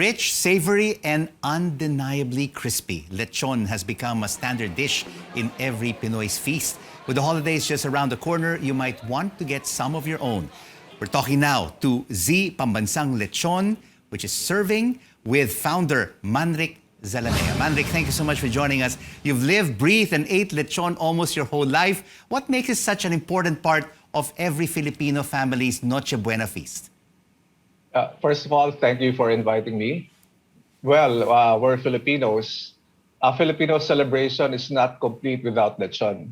Rich, savory, and undeniably crispy, lechon has become a standard dish in every Pinoy's feast. With the holidays just around the corner, you might want to get some of your own. We're talking now to Z Pambansang Lechon, which is serving with founder Manric Zalamea. Manric, thank you so much for joining us. You've lived, breathed, and ate lechon almost your whole life. What makes it such an important part of every Filipino family's Noche Buena feast? First of all, thank you for inviting me. Well, we're Filipinos. A Filipino celebration is not complete without lechon.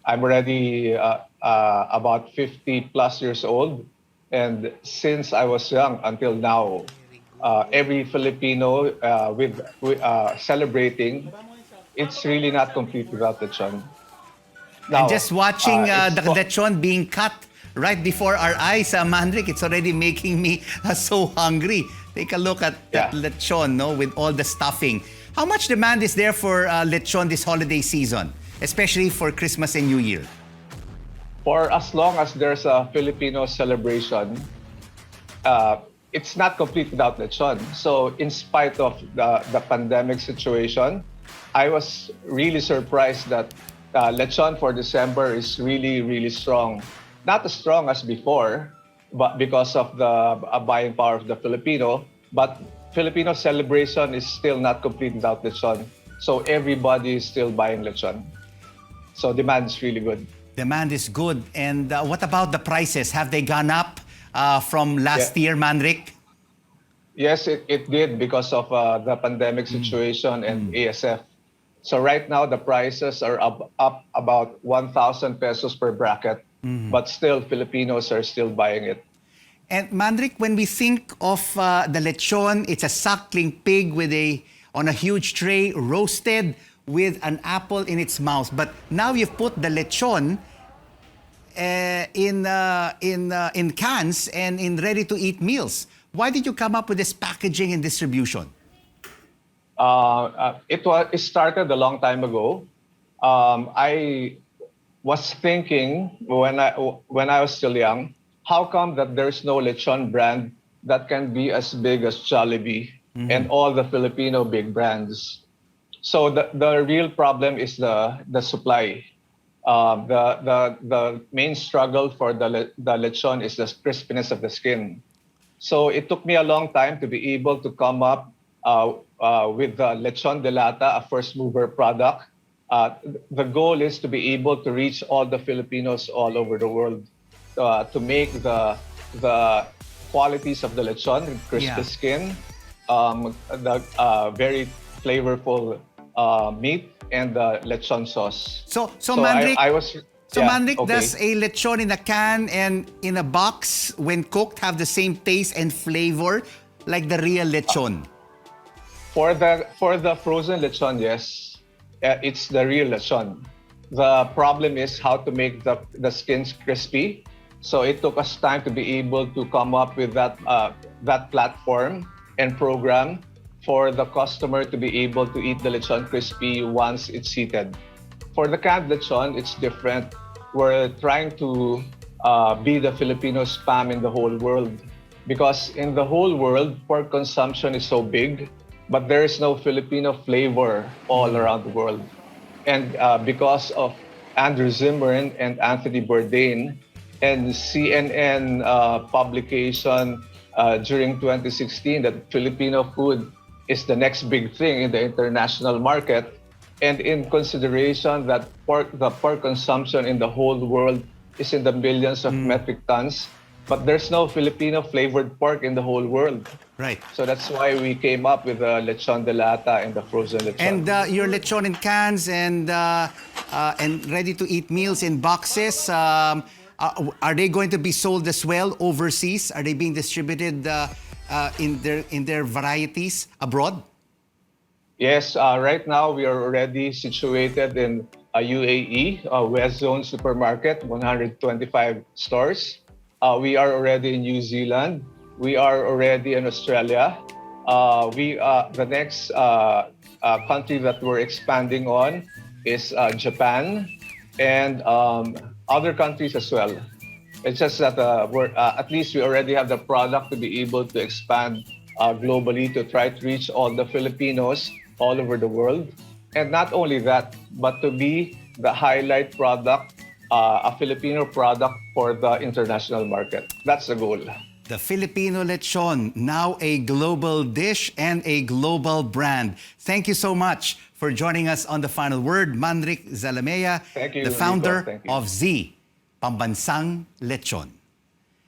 I'm already about 50 plus years old. And since I was young until now, every Filipino celebrating, it's really not complete without lechon. And just watching the it's- lechon being cut right before our eyes, Manric, it's already making me so hungry. Take a look at that lechon, no, with all the stuffing. How much demand is there for lechon this holiday season, especially for Christmas and New Year? For as long as there's a Filipino celebration, it's not complete without lechon. So in spite of the pandemic situation, I was really surprised that lechon for December is really, really strong. Not as strong as before, but because of the buying power of the Filipino. But Filipino celebration is still not complete without lechon. So everybody is still buying lechon. So demand is really good. Demand is good. And what about the prices? Have they gone up from last year, Manric? Yes, it did because of the pandemic situation and ASF. So right now, the prices are up about 1,000 pesos per bracket. But still, Filipinos are still buying it. And Manric, when we think of the lechon, it's a suckling pig on a huge tray, roasted with an apple in its mouth. But now you've put the lechon in cans and in ready-to-eat meals. Why did you come up with this packaging and distribution? It started a long time ago. I was thinking when I was still young, how come that there's no lechon brand that can be as big as Jollibee and all the Filipino big brands? So the real problem is the supply. The main struggle for the lechon is the crispiness of the skin. So it took me a long time to be able to come up with the lechon de lata, a first mover product. The goal is to be able to reach all the Filipinos all over the world to make the qualities of the lechon, crispy skin, the very flavorful meat, and the lechon sauce. So Manric, Manric, okay. does a lechon in a can and in a box, when cooked, have the same taste and flavor like the real lechon? For the frozen lechon, yes. It's the real lechon. The problem is how to make the skins crispy. So it took us time to be able to come up with that platform and program for the customer to be able to eat the lechon crispy once it's heated. For the canned lechon, it's different. We're trying to be the Filipino spam in the whole world, because in the whole world, pork consumption is so big, but there is no Filipino flavor all around the world. And because of Andrew Zimmern and Anthony Bourdain and CNN publication during 2016 that Filipino food is the next big thing in the international market, and in consideration that the pork consumption in the whole world is in the millions of metric tons, but there's no Filipino flavored pork in the whole world. Right. So that's why we came up with the lechon de lata and the frozen lechon. And your lechon in cans and ready-to-eat meals in boxes, are they going to be sold as well overseas? Are they being distributed in their varieties abroad? Yes, right now we are already situated in UAE, West Zone Supermarket, 125 stores. We are already in New Zealand. We are already in Australia. The next country that we're expanding on is Japan and other countries as well. It's just that at least we already have the product to be able to expand globally to try to reach all the Filipinos all over the world. And not only that, but to be the highlight product, a Filipino product for the international market. That's the goal. The Filipino lechon, now a global dish and a global brand. Thank you so much for joining us on The Final Word, Manric Zalamea, Thank you, the Rico. founder Thank you. of Z Pambansang Lechon.